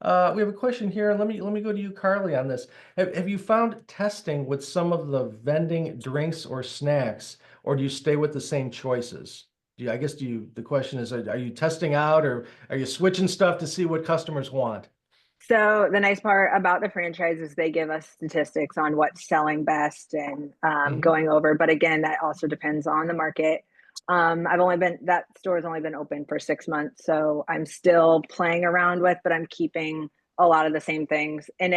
We have a question here. Let me go to you, Carly, on this. Have you found testing with some of the vending drinks or snacks, or do you stay with the same choices? I guess the question is, are you testing out or are you switching stuff to see what customers want? So the nice part about the franchise is they give us statistics on what's selling best and Hmm. going over. But again, that also depends on the market. That store has only been open for 6 months, so I'm still playing around with, but I'm keeping a lot of the same things. And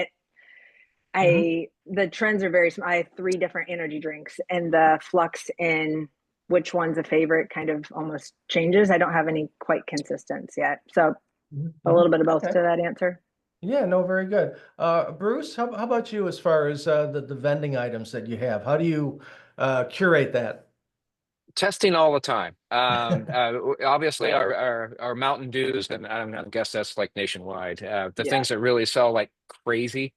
Hmm. the trends are very small. I have three different energy drinks, and the flux in which one's a favorite kind of almost changes. I don't have any quite consistence yet. So a Hmm. little bit of both Okay. to that answer. Yeah, no, very good. Bruce, how about you as far as the vending items that you have? How do you curate that? Testing all the time. Obviously, our Mountain Dews, and I guess that's like nationwide. The Yeah. things that really sell like crazy,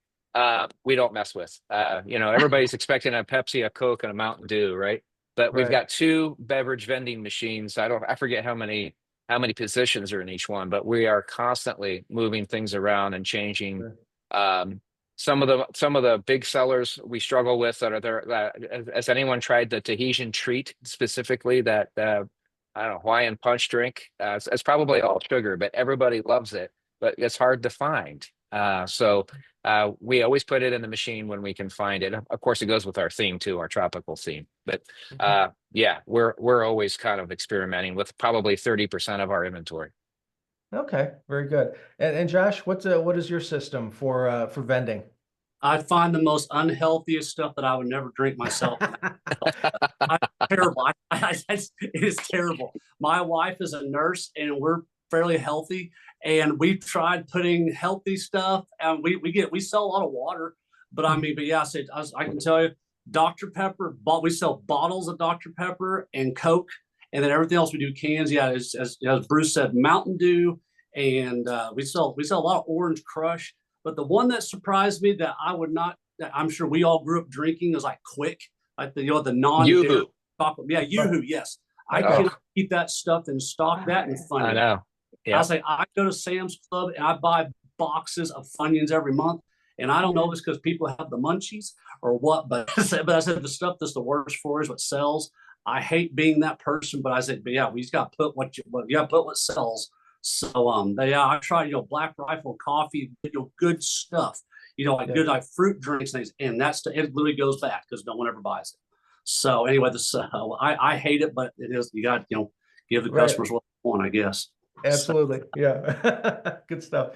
we don't mess with. Everybody's expecting a Pepsi, a Coke, and a Mountain Dew, right? But we've Right. got two beverage vending machines. I forget how many positions are in each one, but we are constantly moving things around and changing. Sure. Um, some of the big sellers we struggle with that are there. Has anyone tried the Tahitian treat specifically? That I don't know, Hawaiian punch drink. It's probably all sugar, but everybody loves it. But it's hard to find. So we always put it in the machine when we can find it. Of course, it goes with our theme too, our tropical theme. But yeah, we're always kind of experimenting with probably 30% of our inventory. Okay, very good. And Josh, what is your system for vending? I'd find the most unhealthiest stuff that I would never drink myself. I, terrible. It is terrible. My wife is a nurse, and we're fairly healthy, and we've tried putting healthy stuff, and we sell a lot of water, but I mean, but yeah, I can tell you, Dr. Pepper, we sell bottles of Dr. Pepper and Coke, and then everything else we do cans. Yeah, as Bruce said, Mountain Dew, and we sell a lot of Orange Crush. But the one that surprised me that I would not, that I'm sure we all grew up drinking is like Quick, like the non-dairy Yoo-hoo. chocolate. Yeah, Right. YooHoo, yes. I Okay. cannot keep that stuff in stock. That and I Funyuns. know. I Yeah. say I go to Sam's Club and I buy boxes of Funyuns every month. And I don't know if it's because people have the munchies or what, but I said the stuff that's the worst for is what sells. I hate being that person, but I said, but yeah, we just got to put you got to put what sells. So yeah, I tried Black Rifle coffee, good stuff. Like Yeah. good like fruit drinks and things, and it literally goes bad because no one ever buys it. So anyway, I hate it, but it is you got give the Right. customers what they want, I guess. So Absolutely. Yeah. Good stuff.